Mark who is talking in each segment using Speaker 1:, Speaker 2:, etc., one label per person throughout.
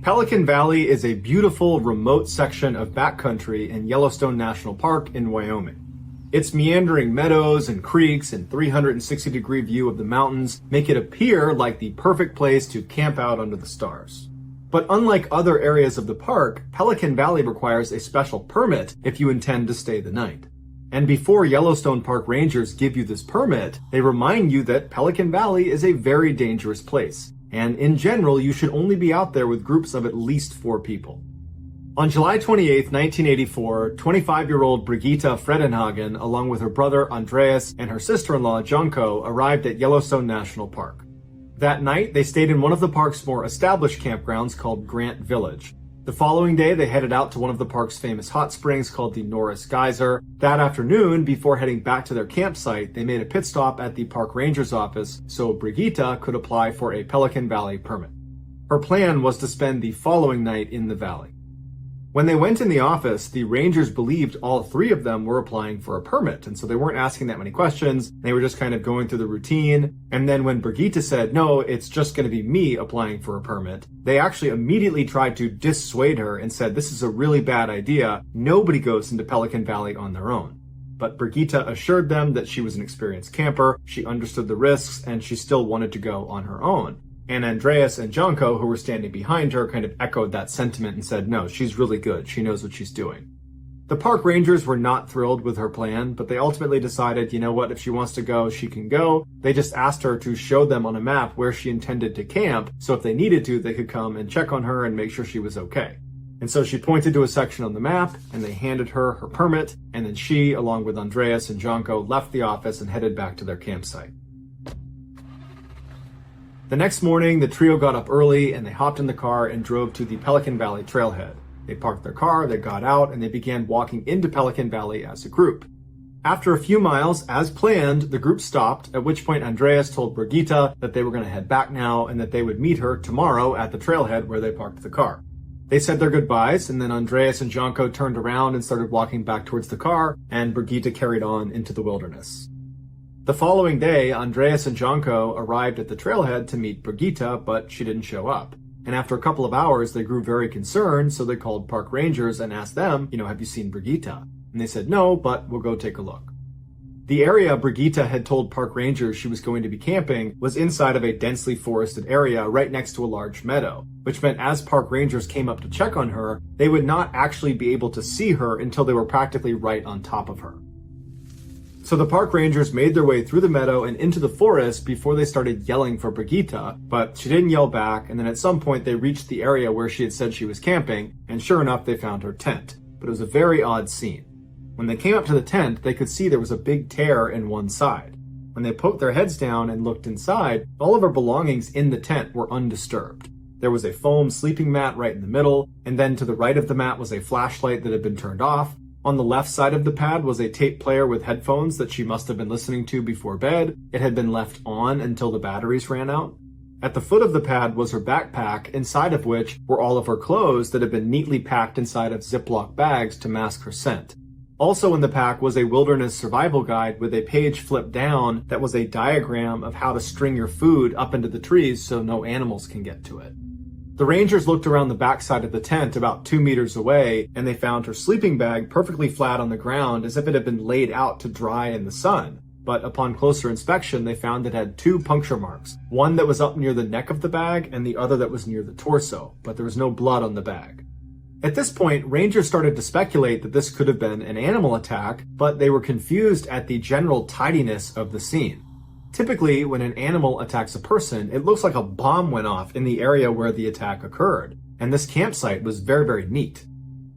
Speaker 1: Pelican Valley is a beautiful, remote section of backcountry in Yellowstone National Park in Wyoming. Its meandering meadows and creeks and 360-degree view of the mountains make it appear like the perfect place to camp out under the stars. But unlike other areas of the park, Pelican Valley requires a special permit if you intend to stay the night. And before Yellowstone Park rangers give you this permit, they remind you that Pelican Valley is a very dangerous place. And in general, you should only be out there with groups of at least 4 people. On July 28, 1984, 25-year-old Brigitte Fredenhagen, along with her brother Andreas and her sister-in-law Janko, arrived at Yellowstone National Park. That night, they stayed in one of the park's more established campgrounds called Grant Village. The following day, they headed out to one of the park's famous hot springs called the Norris Geyser. That afternoon, before heading back to their campsite, they made a pit stop at the park ranger's office so Brigitte could apply for a Pelican Valley permit. Her plan was to spend the following night in the valley. When they went in the office, the rangers believed all 3 of them were applying for a permit, and so they weren't asking that many questions. They were just kind of going through the routine. And then when Brigitte said, no, it's just going to be me applying for a permit, they actually immediately tried to dissuade her and said, this is a really bad idea. Nobody goes into Pelican Valley on their own. But Brigitte assured them that she was an experienced camper, she understood the risks, and she still wanted to go on her own. And Andreas and Janko, who were standing behind her, kind of echoed that sentiment and said, no, she's really good. She knows what she's doing. The park rangers were not thrilled with her plan, but they ultimately decided, you know what, if she wants to go, she can go. They just asked her to show them on a map where she intended to camp, so if they needed to, they could come and check on her and make sure she was okay. And so she pointed to a section on the map, and they handed her her permit, and then she, along with Andreas and Janko, left the office and headed back to their campsite. The next morning, the trio got up early and they hopped in the car and drove to the Pelican Valley trailhead. They parked their car, they got out, and they began walking into Pelican Valley as a group. After a few miles, as planned, the group stopped, at which point Andreas told Brigitte that they were going to head back now and that they would meet her tomorrow at the trailhead where they parked the car. They said their goodbyes, and then Andreas and Janko turned around and started walking back towards the car, and Brigitte carried on into the wilderness. The following day, Andreas and Janko arrived at the trailhead to meet Brigitte, but she didn't show up. And after a couple of hours, they grew very concerned, so they called park rangers and asked them, have you seen Brigitte? And they said, no, but we'll go take a look. The area Brigitte had told park rangers she was going to be camping was inside of a densely forested area right next to a large meadow, which meant as park rangers came up to check on her, they would not actually be able to see her until they were practically right on top of her. So the park rangers made their way through the meadow and into the forest before they started yelling for Brigitte, but she didn't yell back, and then at some point they reached the area where she had said she was camping, and sure enough they found her tent. But it was a very odd scene. When they came up to the tent, they could see there was a big tear in one side. When they poked their heads down and looked inside, all of her belongings in the tent were undisturbed. There was a foam sleeping mat right in the middle, and then to the right of the mat was a flashlight that had been turned off. On the left side of the pad was a tape player with headphones that she must have been listening to before bed. It had been left on until the batteries ran out. At the foot of the pad was her backpack, inside of which were all of her clothes that had been neatly packed inside of Ziploc bags to mask her scent. Also in the pack was a wilderness survival guide with a page flipped down that was a diagram of how to string your food up into the trees so no animals can get to it. The rangers looked around the backside of the tent about 2 meters away, and they found her sleeping bag perfectly flat on the ground as if it had been laid out to dry in the sun. But upon closer inspection, they found it had 2 puncture marks, one that was up near the neck of the bag and the other that was near the torso, but there was no blood on the bag. At this point, rangers started to speculate that this could have been an animal attack, but they were confused at the general tidiness of the scene. Typically, when an animal attacks a person, it looks like a bomb went off in the area where the attack occurred, and this campsite was very, very neat.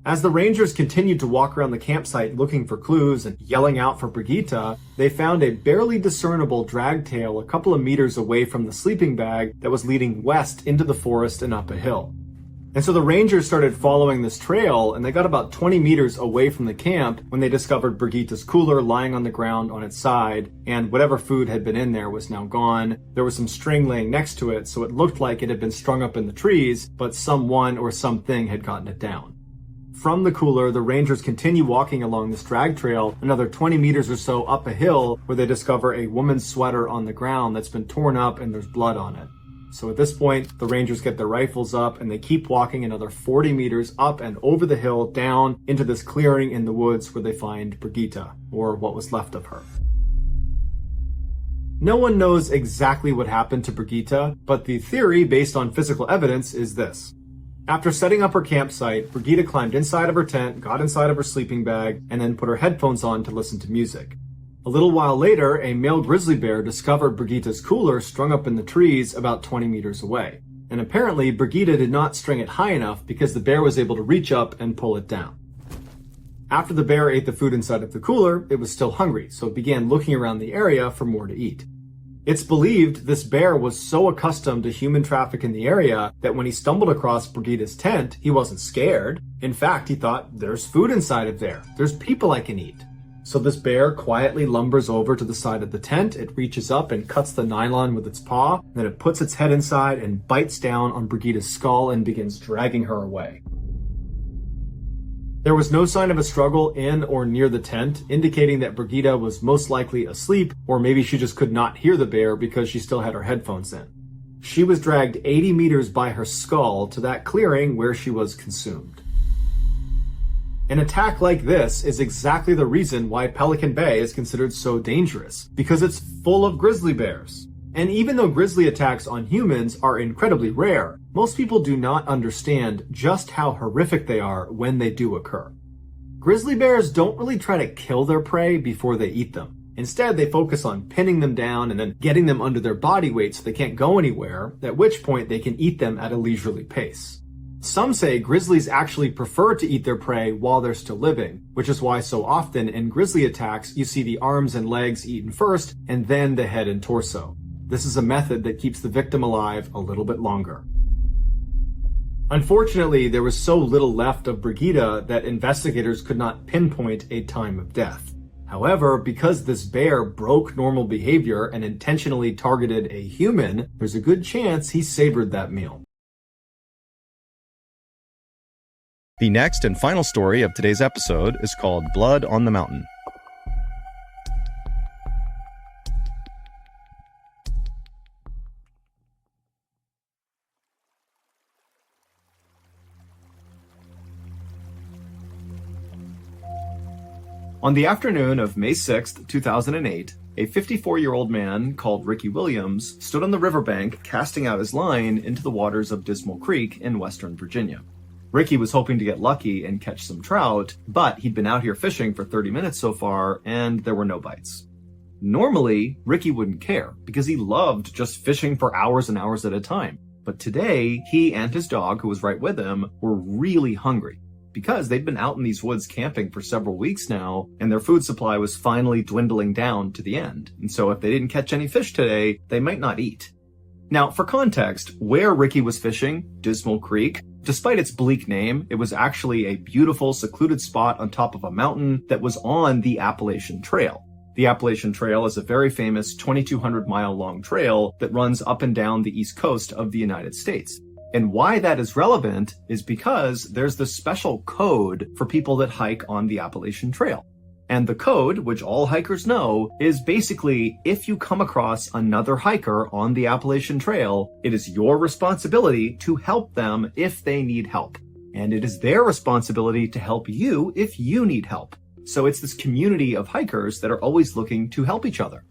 Speaker 1: As the rangers continued to walk around the campsite looking for clues and yelling out for Brigitte, they found a barely discernible drag tail a couple of meters away from the sleeping bag that was leading west into the forest and up a hill. And so the rangers started following this trail, and they got about 20 meters away from the camp when they discovered Brigitte's cooler lying on the ground on its side, and whatever food had been in there was now gone. There was some string laying next to it, so it looked like it had been strung up in the trees, but someone or something had gotten it down. From the cooler, the rangers continue walking along this drag trail another 20 meters or so up a hill where they discover a woman's sweater on the ground that's been torn up and there's blood on it. So at this point, the rangers get their rifles up and they keep walking another 40 meters up and over the hill down into this clearing in the woods where they find Brigitte, or what was left of her. No one knows exactly what happened to Brigitte, but the theory based on physical evidence is this. After setting up her campsite, Brigitte climbed inside of her tent, got inside of her sleeping bag, and then put her headphones on to listen to music. A little while later, a male grizzly bear discovered Brigitte's cooler strung up in the trees about 20 meters away. And apparently, Brigitte did not string it high enough because the bear was able to reach up and pull it down. After the bear ate the food inside of the cooler, it was still hungry, so it began looking around the area for more to eat. It's believed this bear was so accustomed to human traffic in the area that when he stumbled across Brigitte's tent, he wasn't scared. In fact, he thought, there's food inside of there. There's people I can eat. So this bear quietly lumbers over to the side of the tent. It reaches up and cuts the nylon with its paw. Then it puts its head inside and bites down on Brigitte's skull and begins dragging her away. There was no sign of a struggle in or near the tent, indicating that Brigitte was most likely asleep, or maybe she just could not hear the bear because she still had her headphones in. She was dragged 80 meters by her skull to that clearing where she was consumed. An attack like this is exactly the reason why Pelican Bay is considered so dangerous, because it's full of grizzly bears. And even though grizzly attacks on humans are incredibly rare, most people do not understand just how horrific they are when they do occur. Grizzly bears don't really try to kill their prey before they eat them. Instead, they focus on pinning them down and then getting them under their body weight so they can't go anywhere, at which point they can eat them at a leisurely pace. Some say grizzlies actually prefer to eat their prey while they're still living, which is why so often in grizzly attacks you see the arms and legs eaten first and then the head and torso. This is a method that keeps the victim alive a little bit longer. Unfortunately, there was so little left of Brigitte that investigators could not pinpoint a time of death. However, because this bear broke normal behavior and intentionally targeted a human, there's a good chance he savored that meal.
Speaker 2: The next and final story of today's episode is called Blood on the Mountain.
Speaker 1: On the afternoon of May 6th, 2008, a 54-year-old man called Ricky Williams stood on the riverbank casting out his line into the waters of Dismal Creek in western Virginia. Ricky was hoping to get lucky and catch some trout, but he'd been out here fishing for 30 minutes so far, and there were no bites. Normally, Ricky wouldn't care, because he loved just fishing for hours and hours at a time. But today, he and his dog, who was right with him, were really hungry, because they'd been out in these woods camping for several weeks now, and their food supply was finally dwindling down to the end. And so if they didn't catch any fish today, they might not eat. Now, for context, where Ricky was fishing, Dismal Creek, despite its bleak name, it was actually a beautiful, secluded spot on top of a mountain that was on the Appalachian Trail. The Appalachian Trail is a very famous 2,200-mile-long trail that runs up and down the east coast of the United States. And why that is relevant is because there's this special code for people that hike on the Appalachian Trail. And the code, which all hikers know, is basically if you come across another hiker on the Appalachian Trail, it is your responsibility to help them if they need help. And it is their responsibility to help you if you need help. So it's this community of hikers that are always looking to help each other.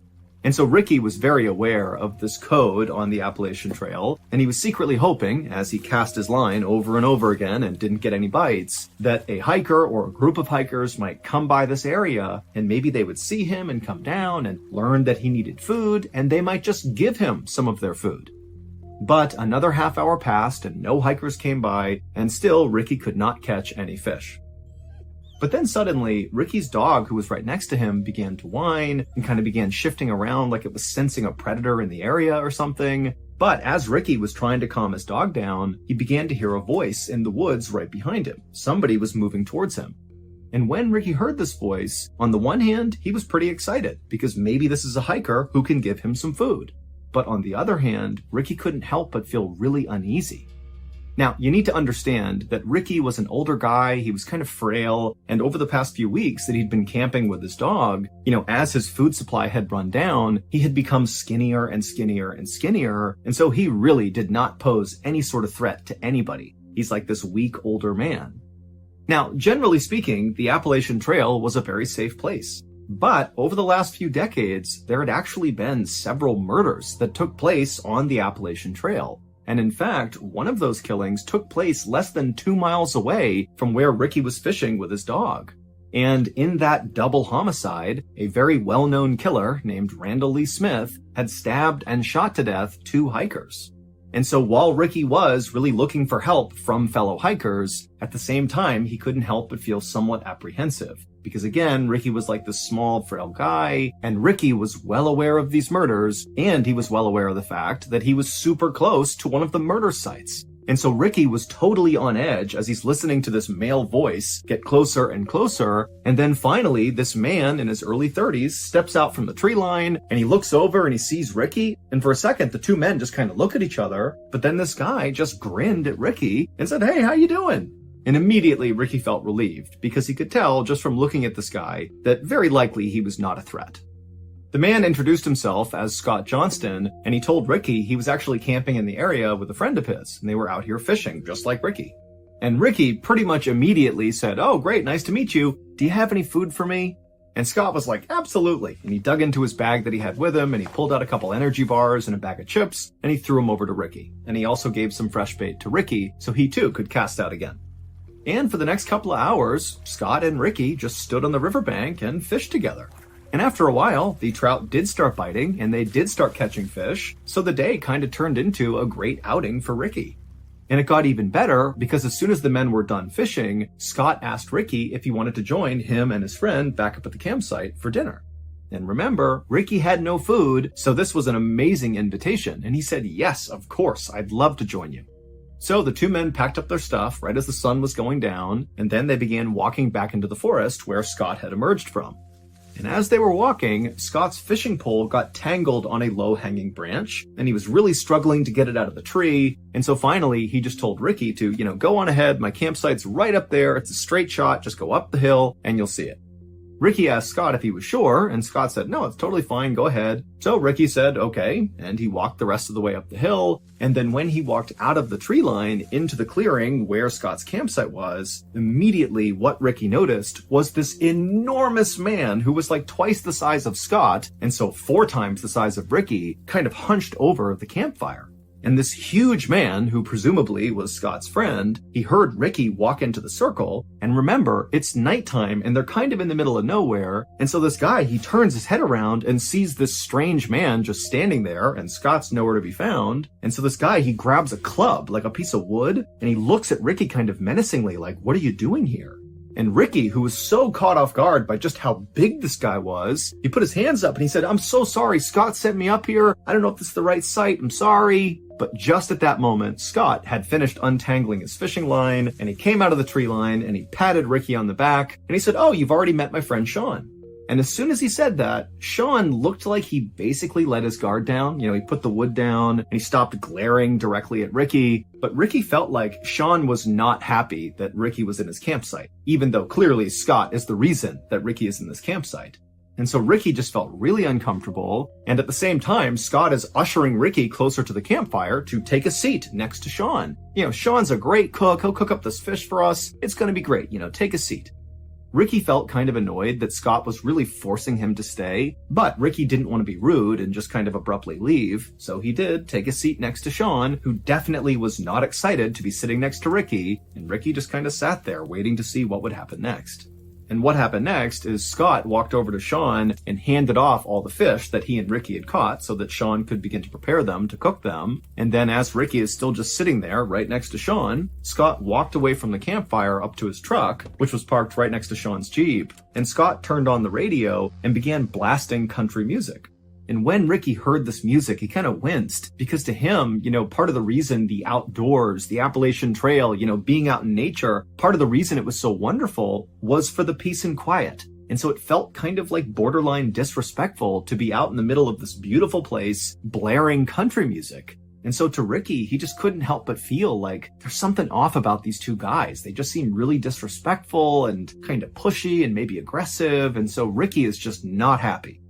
Speaker 1: And so Ricky was very aware of this code on the Appalachian Trail, and he was secretly hoping, as he cast his line over and over again and didn't get any bites, that a hiker or a group of hikers might come by this area, and maybe they would see him and come down and learn that he needed food, and they might just give him some of their food. But another half hour passed and no hikers came by, and still Ricky could not catch any fish. But then suddenly, Ricky's dog, who was right next to him, began to whine and kind of began shifting around like it was sensing a predator in the area or something. But as Ricky was trying to calm his dog down, he began to hear a voice in the woods right behind him. Somebody was moving towards him. And when Ricky heard this voice, on the one hand, he was pretty excited because maybe this is a hiker who can give him some food. But on the other hand, Ricky couldn't help but feel really uneasy. Now, you need to understand that Ricky was an older guy, he was kind of frail, and over the past few weeks that he'd been camping with his dog, as his food supply had run down, he had become skinnier and skinnier and skinnier, and so he really did not pose any sort of threat to anybody. He's like this weak older man. Now, generally speaking, the Appalachian Trail was a very safe place. But over the last few decades, there had actually been several murders that took place on the Appalachian Trail. And in fact, one of those killings took place less than 2 miles away from where Ricky was fishing with his dog. And in that double homicide, a very well-known killer named Randall Lee Smith had stabbed and shot to death 2 hikers. And so while Ricky was really looking for help from fellow hikers, at the same time, he couldn't help but feel somewhat apprehensive. Because again, Ricky was like this small, frail guy, and Ricky was well aware of these murders, and he was well aware of the fact that he was super close to one of the murder sites. And so Ricky was totally on edge as he's listening to this male voice get closer and closer, and then finally, this man in his early 30s steps out from the tree line, and he looks over and he sees Ricky, and for a second, the 2 men just kind of look at each other, but then this guy just grinned at Ricky and said, "Hey, how you doing?" And immediately Ricky felt relieved because he could tell just from looking at this guy that very likely he was not a threat. The man introduced himself as Scott Johnston, and he told Ricky he was actually camping in the area with a friend of his, and they were out here fishing, just like Ricky. And Ricky pretty much immediately said, "Oh, great, nice to meet you. Do you have any food for me?" And Scott was like, "Absolutely." And he dug into his bag that he had with him, and he pulled out a couple energy bars and a bag of chips, and he threw them over to Ricky. And he also gave some fresh bait to Ricky, so he too could cast out again. And for the next couple of hours, Scott and Ricky just stood on the riverbank and fished together. And after a while, the trout did start biting, and they did start catching fish, so the day kind of turned into a great outing for Ricky. And it got even better, because as soon as the men were done fishing, Scott asked Ricky if he wanted to join him and his friend back up at the campsite for dinner. And remember, Ricky had no food, so this was an amazing invitation, and he said, "Yes, of course, I'd love to join you." So the 2 men packed up their stuff right as the sun was going down, and then they began walking back into the forest where Scott had emerged from. And as they were walking, Scott's fishing pole got tangled on a low-hanging branch, and he was really struggling to get it out of the tree. And so finally, he just told Ricky to, go on ahead, my campsite's right up there, it's a straight shot, just go up the hill, and you'll see it. Ricky asked Scott if he was sure, and Scott said, "No, it's totally fine, go ahead." So Ricky said, "Okay," and he walked the rest of the way up the hill, and then when he walked out of the tree line into the clearing where Scott's campsite was, immediately what Ricky noticed was this enormous man who was like twice the size of Scott, and so 4 times the size of Ricky, kind of hunched over the campfire. And this huge man, who presumably was Scott's friend, he heard Ricky walk into the circle, and remember, it's nighttime and they're kind of in the middle of nowhere, and so this guy, he turns his head around and sees this strange man just standing there, and Scott's nowhere to be found, and so this guy, he grabs a club, like a piece of wood, and he looks at Ricky kind of menacingly, like, "What are you doing here?" And Ricky, who was so caught off guard by just how big this guy was, he put his hands up and he said, "I'm so sorry, Scott sent me up here. I don't know if this is the right site, I'm sorry." But just at that moment, Scott had finished untangling his fishing line, and he came out of the tree line, and he patted Ricky on the back, and he said, "Oh, you've already met my friend Sean." And as soon as he said that, Sean looked like he basically let his guard down. He put the wood down, and he stopped glaring directly at Ricky. But Ricky felt like Sean was not happy that Ricky was in his campsite, even though clearly Scott is the reason that Ricky is in this campsite. And so Ricky just felt really uncomfortable, and at the same time, Scott is ushering Ricky closer to the campfire to take a seat next to Sean. Sean's a great cook, he'll cook up this fish for us, it's gonna be great, take a seat. Ricky felt kind of annoyed that Scott was really forcing him to stay, but Ricky didn't want to be rude and just kind of abruptly leave, so he did take a seat next to Sean, who definitely was not excited to be sitting next to Ricky, and Ricky just kind of sat there waiting to see what would happen next. And what happened next is Scott walked over to Sean and handed off all the fish that he and Ricky had caught so that Sean could begin to prepare them to cook them. And then as Ricky is still just sitting there right next to Sean, Scott walked away from the campfire up to his truck, which was parked right next to Sean's Jeep. And Scott turned on the radio and began blasting country music. And when Ricky heard this music, he kind of winced because to him, part of the reason the outdoors, the Appalachian Trail, being out in nature, part of the reason it was so wonderful was for the peace and quiet. And so it felt kind of like borderline disrespectful to be out in the middle of this beautiful place, blaring country music. And so to Ricky, he just couldn't help but feel like there's something off about these two guys. They just seem really disrespectful and kind of pushy and maybe aggressive. And so Ricky is just not happy.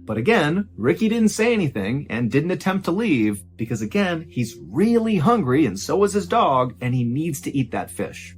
Speaker 1: But again, Ricky didn't say anything and didn't attempt to leave because again, he's really hungry and so is his dog and he needs to eat that fish.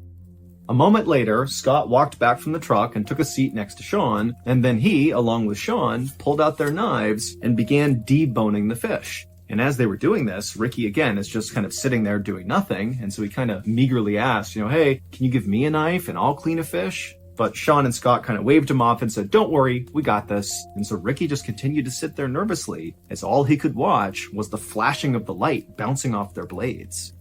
Speaker 1: A moment later, Scott walked back from the truck and took a seat next to Sean, and then he, along with Sean, pulled out their knives and began deboning the fish. And as they were doing this, Ricky again is just kind of sitting there doing nothing, and so he kind of meagerly asked, hey, can you give me a knife and I'll clean a fish? But Sean and Scott kind of waved him off and said, don't worry, we got this. And so Ricky just continued to sit there nervously, as all he could watch was the flashing of the light bouncing off their blades.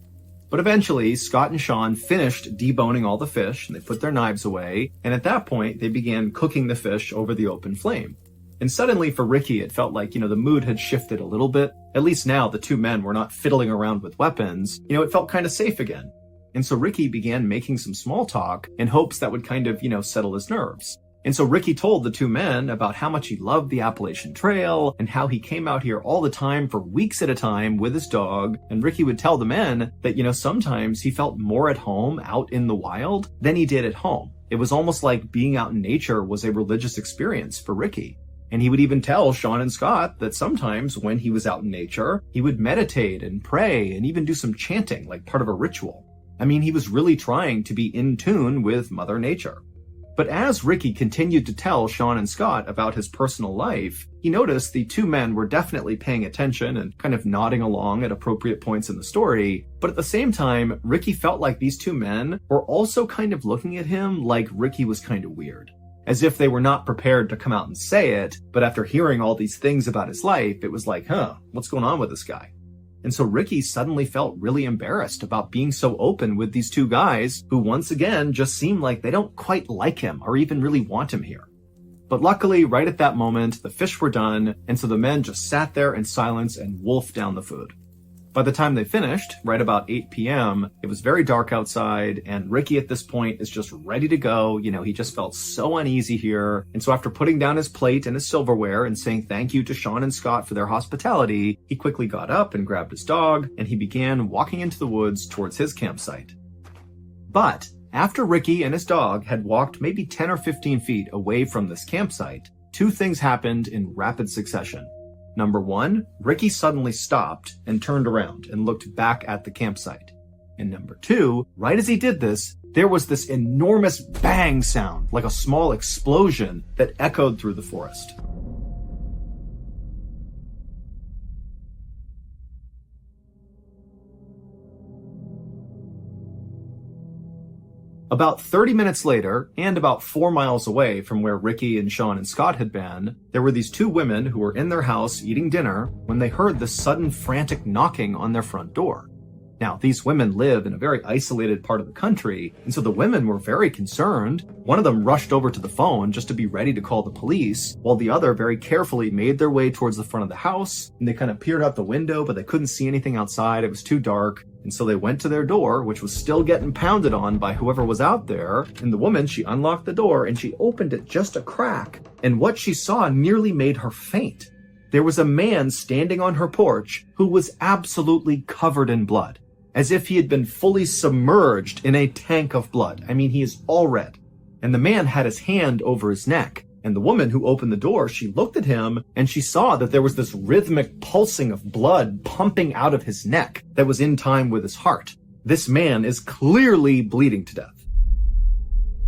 Speaker 1: But eventually, Scott and Sean finished deboning all the fish, and they put their knives away, and at that point, they began cooking the fish over the open flame. And suddenly for Ricky, it felt like, the mood had shifted a little bit. At least now, the two men were not fiddling around with weapons. It felt kind of safe again. And so Ricky began making some small talk in hopes that would kind of, settle his nerves. And so Ricky told the two men about how much he loved the Appalachian Trail and how he came out here all the time for weeks at a time with his dog. And Ricky would tell the men that, sometimes he felt more at home out in the wild than he did at home. It was almost like being out in nature was a religious experience for Ricky. And he would even tell Sean and Scott that sometimes when he was out in nature, he would meditate and pray and even do some chanting like part of a ritual. I mean, he was really trying to be in tune with Mother Nature. But as Ricky continued to tell Sean and Scott about his personal life, he noticed the two men were definitely paying attention and kind of nodding along at appropriate points in the story. But at the same time, Ricky felt like these two men were also kind of looking at him like Ricky was kind of weird. As if they were not prepared to come out and say it, but after hearing all these things about his life, it was like, what's going on with this guy? And so Ricky suddenly felt really embarrassed about being so open with these two guys who once again just seem like they don't quite like him or even really want him here. But luckily, right at that moment, the fish were done, and so the men just sat there in silence and wolfed down the food. By the time they finished, right about 8 p.m., it was very dark outside, and Ricky at this point is just ready to go. He just felt so uneasy here. And so after putting down his plate and his silverware and saying thank you to Sean and Scott for their hospitality, he quickly got up and grabbed his dog, and he began walking into the woods towards his campsite. But after Ricky and his dog had walked maybe 10 or 15 feet away from this campsite, two things happened in rapid succession. Number one, Ricky suddenly stopped and turned around and looked back at the campsite. And number two, right as he did this, there was this enormous bang sound, like a small explosion that echoed through the forest. About 30 minutes later, and about 4 miles away from where Ricky and Sean and Scott had been, there were these two women who were in their house eating dinner when they heard this sudden frantic knocking on their front door. Now, these women live in a very isolated part of the country, and so the women were very concerned. One of them rushed over to the phone just to be ready to call the police, while the other very carefully made their way towards the front of the house, and they kind of peered out the window, but they couldn't see anything outside. It was too dark. And so they went to their door, which was still getting pounded on by whoever was out there. And the woman, she unlocked the door and she opened it just a crack. And what she saw nearly made her faint. There was a man standing on her porch who was absolutely covered in blood, as if he had been fully submerged in a tank of blood. I mean, he is all red. And the man had his hand over his neck. And the woman who opened the door, she looked at him and she saw that there was this rhythmic pulsing of blood pumping out of his neck that was in time with his heart. This man is clearly bleeding to death.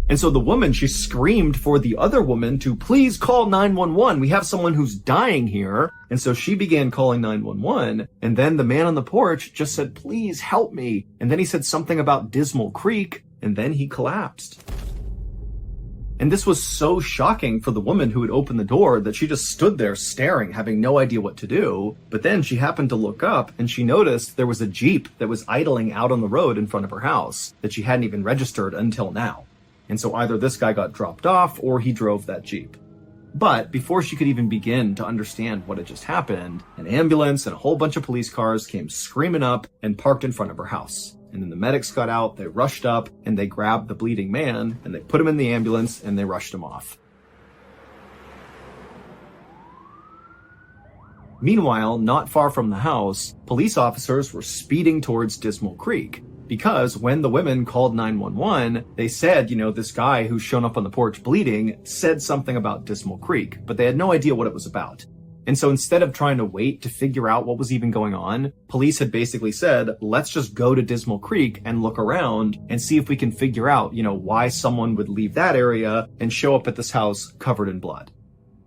Speaker 1: And so the woman, she screamed for the other woman to please call 911. We have someone who's dying here. And so she began calling 911. And then the man on the porch just said, please help me. And then he said something about Dismal Creek. And then he collapsed. And this was so shocking for the woman who had opened the door that she just stood there staring, having no idea what to do. But then she happened to look up and she noticed there was a Jeep that was idling out on the road in front of her house that she hadn't even registered until now. And so either this guy got dropped off or he drove that Jeep. But before she could even begin to understand what had just happened, an ambulance and a whole bunch of police cars came screaming up and parked in front of her house. And then the medics got out, they rushed up, and they grabbed the bleeding man, and they put him in the ambulance, and they rushed him off. Meanwhile, not far from the house, police officers were speeding towards Dismal Creek. Because when the women called 911, they said, this guy who's shown up on the porch bleeding said something about Dismal Creek, but they had no idea what it was about. And so instead of trying to wait to figure out what was even going on, police had basically said, let's just go to Dismal Creek and look around and see if we can figure out, why someone would leave that area and show up at this house covered in blood.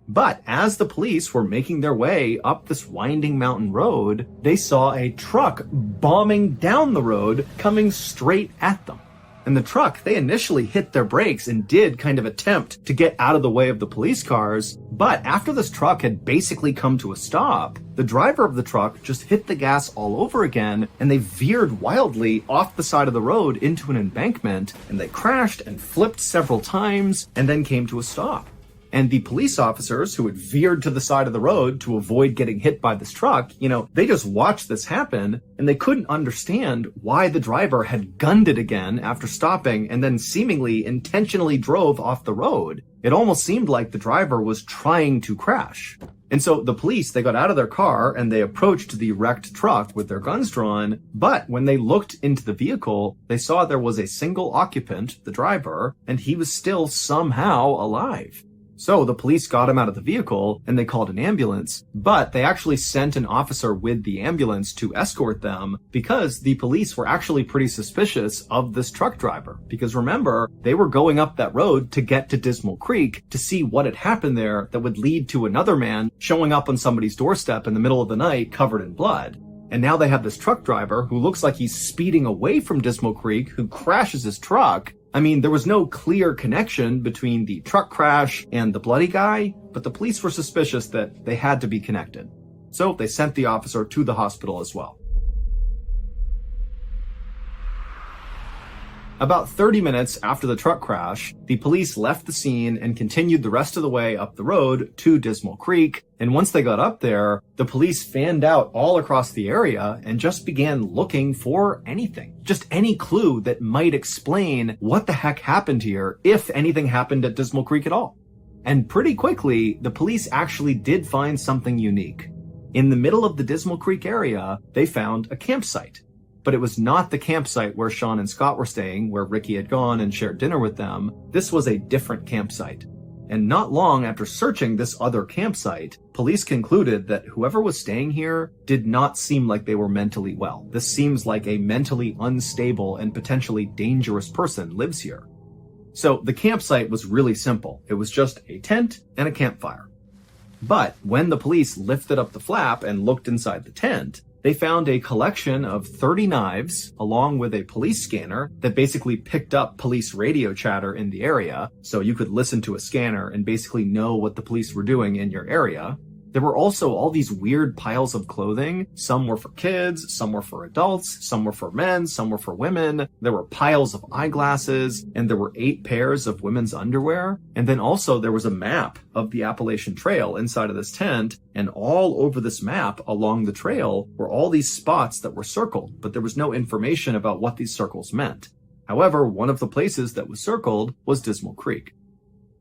Speaker 1: But as the police were making their way up this winding mountain road, they saw a truck bombing down the road coming straight at them. And the truck, they initially hit their brakes and did kind of attempt to get out of the way of the police cars. But after this truck had basically come to a stop, the driver of the truck just hit the gas all over again, and they veered wildly off the side of the road into an embankment, and they crashed and flipped several times and then came to a stop. And the police officers who had veered to the side of the road to avoid getting hit by this truck, they just watched this happen and they couldn't understand why the driver had gunned it again after stopping and then seemingly intentionally drove off the road. It almost seemed like the driver was trying to crash. And so the police, they got out of their car and they approached the wrecked truck with their guns drawn. But when they looked into the vehicle, they saw there was a single occupant, the driver, and he was still somehow alive. So the police got him out of the vehicle and they called an ambulance, but they actually sent an officer with the ambulance to escort them because the police were actually pretty suspicious of this truck driver. Because remember, they were going up that road to get to Dismal Creek to see what had happened there that would lead to another man showing up on somebody's doorstep in the middle of the night covered in blood. And now they have this truck driver who looks like he's speeding away from Dismal Creek, who crashes his truck. I mean, there was no clear connection between the truck crash and the bloody guy, but the police were suspicious that they had to be connected. So they sent the officer to the hospital as well. About 30 minutes after the truck crash, the police left the scene and continued the rest of the way up the road to Dismal Creek. And once they got up there, the police fanned out all across the area and just began looking for anything. Just any clue that might explain what the heck happened here, if anything happened at Dismal Creek at all. And pretty quickly, the police actually did find something unique. In the middle of the Dismal Creek area, they found a campsite. But it was not the campsite where Sean and Scott were staying, where Ricky had gone and shared dinner with them. This was a different campsite. And not long after searching this other campsite, police concluded that whoever was staying here did not seem like they were mentally well. This seems like a mentally unstable and potentially dangerous person lives here. So the campsite was really simple. It was just a tent and a campfire. But when the police lifted up the flap and looked inside the tent, they found a collection of 30 knives along with a police scanner that basically picked up police radio chatter in the area. So you could listen to a scanner and basically know what the police were doing in your area. There were also all these weird piles of clothing. Some were for kids, some were for adults, some were for men, some were for women. There were piles of eyeglasses, and there were 8 pairs of women's underwear. And then also there was a map of the Appalachian Trail inside of this tent, and all over this map along the trail were all these spots that were circled, but there was no information about what these circles meant. However, one of the places that was circled was Dismal Creek.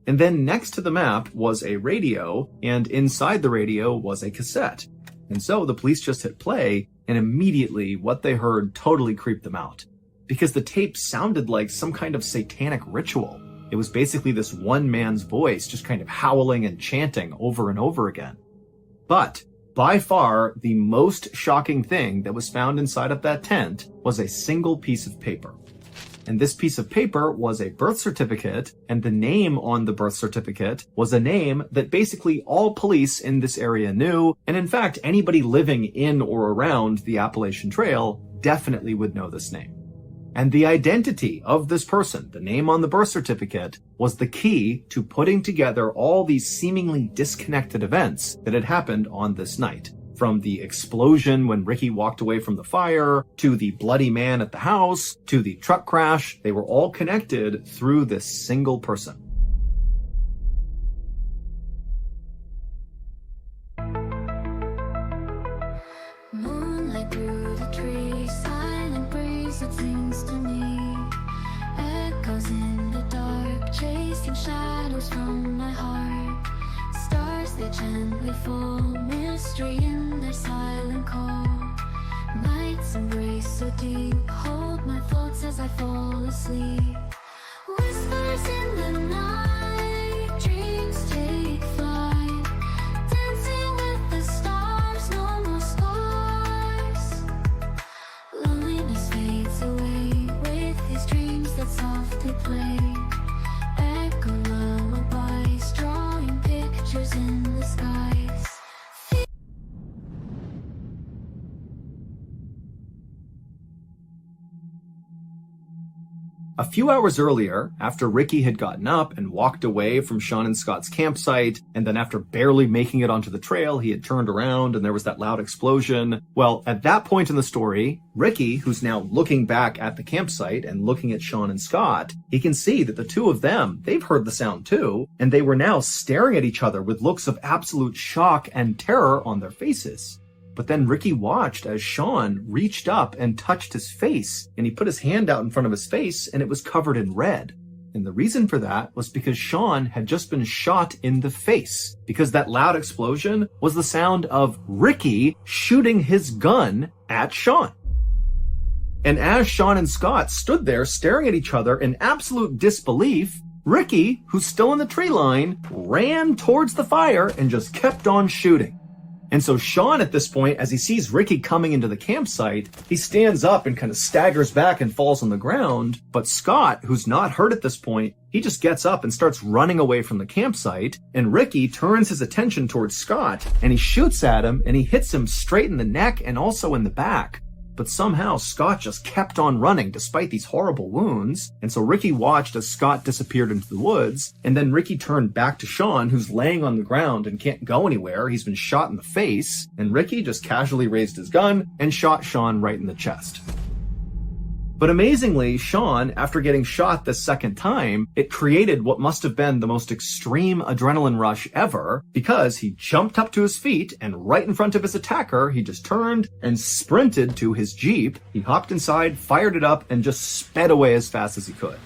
Speaker 1: And then next to the map was a radio, and inside the radio was a cassette. And so the police just hit play, and immediately what they heard totally creeped them out. Because the tape sounded like some kind of satanic ritual. It was basically this one man's voice just kind of howling and chanting over and over again. But by far, the most shocking thing that was found inside of that tent was a single piece of paper. And this piece of paper was a birth certificate, and the name on the birth certificate was a name that basically all police in this area knew, and in fact, anybody living in or around the Appalachian Trail definitely would know this name. And the identity of this person, the name on the birth certificate, was the key to putting together all these seemingly disconnected events that had happened on this night. From the explosion when Ricky walked away from the fire, to the bloody man at the house, to the truck crash, they were all connected through this single person.
Speaker 3: Moonlight through the trees, silent breeze that sings to me. Echoes in the dark, chasing shadows from my heart. Stars that gently fall, mystery in their silent call. Nights embrace so deep, hold my thoughts as I fall asleep. Whispers in the night, dreams take flight. Dancing with the stars, no more scars. Loneliness fades away with his dreams that softly play. Echo lullabies, drawing pictures in the skies.
Speaker 1: A few hours earlier, after Ricky had gotten up and walked away from Sean and Scott's campsite, and then after barely making it onto the trail, he had turned around and there was that loud explosion. Well, at that point in the story, Ricky, who's now looking back at the campsite and looking at Sean and Scott, he can see that the two of them, they've heard the sound too, and they were now staring at each other with looks of absolute shock and terror on their faces. But then Ricky watched as Sean reached up and touched his face, and he put his hand out in front of his face and it was covered in red. And the reason for that was because Sean had just been shot in the face, because that loud explosion was the sound of Ricky shooting his gun at Sean. And as Sean and Scott stood there staring at each other in absolute disbelief, Ricky, who's still in the tree line, ran towards the fire and just kept on shooting. And so Sean at this point, as he sees Ricky coming into the campsite, he stands up and kind of staggers back and falls on the ground. But Scott, who's not hurt at this point, he just gets up and starts running away from the campsite. And Ricky turns his attention towards Scott and he shoots at him and he hits him straight in the neck and also in the back. But somehow Scott just kept on running despite these horrible wounds. And so Ricky watched as Scott disappeared into the woods. And then Ricky turned back to Sean, who's laying on the ground and can't go anywhere. He's been shot in the face. And Ricky just casually raised his gun and shot Sean right in the chest. But amazingly, Sean, after getting shot the second time, it created what must have been the most extreme adrenaline rush ever, because he jumped up to his feet and right in front of his attacker, he just turned and sprinted to his Jeep. He hopped inside, fired it up, and just sped away as fast as he could.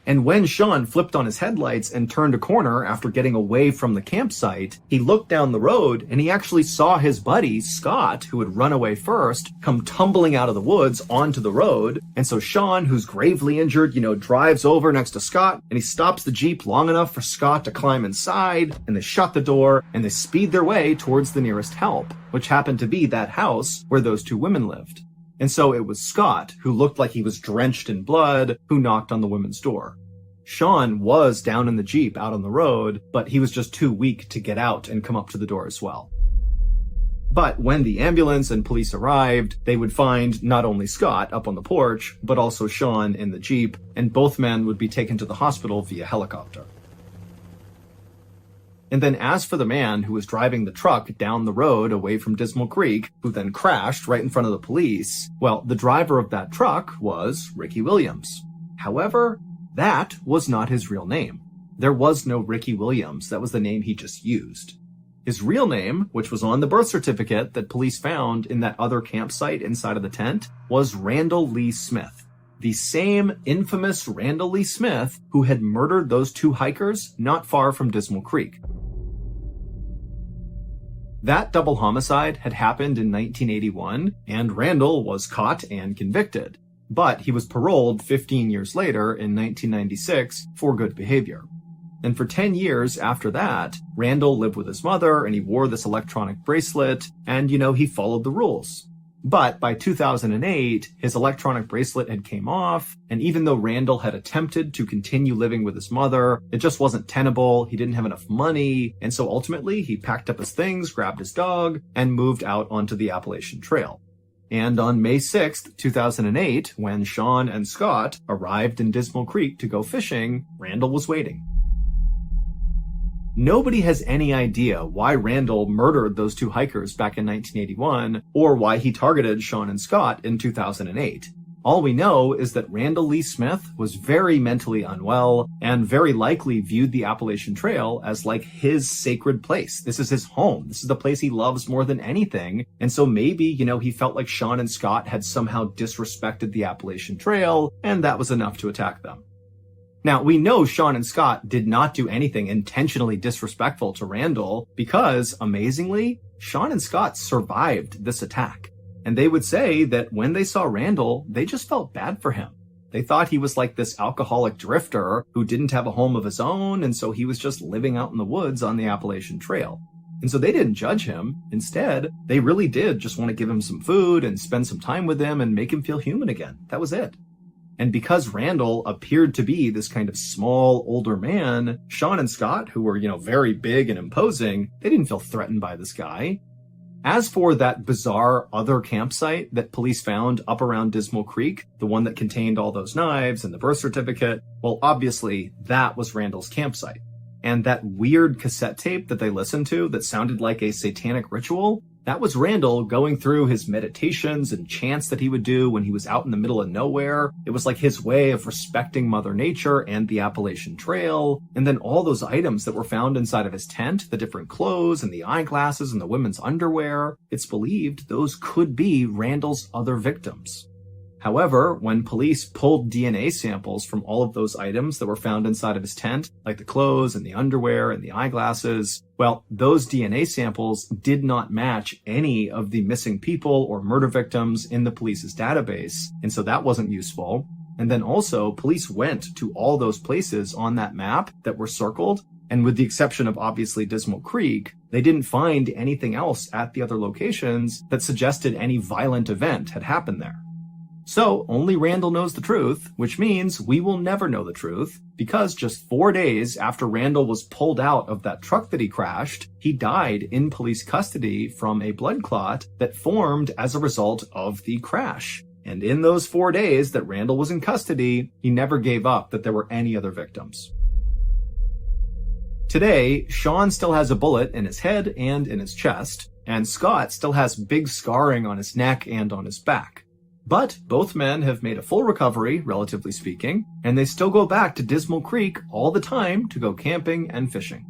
Speaker 1: And when Sean flipped on his headlights and turned a corner after getting away from the campsite, he looked down the road and he actually saw his buddy, Scott, who had run away first, come tumbling out of the woods onto the road. And so Sean, who's gravely injured, drives over next to Scott and he stops the Jeep long enough for Scott to climb inside, and they shut the door and they speed their way towards the nearest help, which happened to be that house where those two women lived. And so it was Scott, who looked like he was drenched in blood, who knocked on the women's door. Sean was down in the Jeep out on the road, but he was just too weak to get out and come up to the door as well. But when the ambulance and police arrived, they would find not only Scott up on the porch, but also Sean in the Jeep, and both men would be taken to the hospital via helicopter. And then as for the man who was driving the truck down the road away from Dismal Creek, who then crashed right in front of the police, well, the driver of that truck was Ricky Williams. However, that was not his real name. There was no Ricky Williams. That was the name he just used. His real name, which was on the birth certificate that police found in that other campsite inside of the tent, was Randall Lee Smith. The same infamous Randall Lee Smith who had murdered those two hikers not far from Dismal Creek. That double homicide had happened in 1981, and Randall was caught and convicted. But he was paroled 15 years later in 1996 for good behavior. And for 10 years after that, Randall lived with his mother and he wore this electronic bracelet and, he followed the rules. But by 2008, his electronic bracelet had came off, and even though Randall had attempted to continue living with his mother, it just wasn't tenable, he didn't have enough money, and so ultimately he packed up his things, grabbed his dog, and moved out onto the Appalachian Trail. And on May 6th, 2008, when Sean and Scott arrived in Dismal Creek to go fishing, Randall was waiting. Nobody has any idea why Randall murdered those two hikers back in 1981, or why he targeted Sean and Scott in 2008. All we know is that Randall Lee Smith was very mentally unwell and very likely viewed the Appalachian Trail as like his sacred place. This is his home. This is the place he loves more than anything. And so maybe, he felt like Sean and Scott had somehow disrespected the Appalachian Trail, and that was enough to attack them. Now, we know Sean and Scott did not do anything intentionally disrespectful to Randall because, amazingly, Sean and Scott survived this attack. And they would say that when they saw Randall, they just felt bad for him. They thought he was like this alcoholic drifter who didn't have a home of his own, and so he was just living out in the woods on the Appalachian Trail. And so they didn't judge him. Instead, they really did just want to give him some food and spend some time with him and make him feel human again. That was it. And because Randall appeared to be this kind of small, older man, Sean and Scott, who were, very big and imposing, they didn't feel threatened by this guy. As for that bizarre other campsite that police found up around Dismal Creek, the one that contained all those knives and the birth certificate, well, obviously, that was Randall's campsite. And that weird cassette tape that they listened to that sounded like a satanic ritual, that was Randall going through his meditations and chants that he would do when he was out in the middle of nowhere. It was like his way of respecting Mother Nature and the Appalachian Trail. And then all those items that were found inside of his tent, the different clothes and the eyeglasses and the women's underwear, it's believed those could be Randall's other victims. However, when police pulled DNA samples from all of those items that were found inside of his tent, like the clothes and the underwear and the eyeglasses, well, those DNA samples did not match any of the missing people or murder victims in the police's database, and so that wasn't useful. And then also, police went to all those places on that map that were circled, and with the exception of obviously Dismal Creek, they didn't find anything else at the other locations that suggested any violent event had happened there. So only Randall knows the truth, which means we will never know the truth, because just 4 days after Randall was pulled out of that truck that he crashed, he died in police custody from a blood clot that formed as a result of the crash. And in those 4 days that Randall was in custody, he never gave up that there were any other victims. Today, Sean still has a bullet in his head and in his chest, and Scott still has big scarring on his neck and on his back. But both men have made a full recovery, relatively speaking, and they still go back to Dismal Creek all the time to go camping and fishing.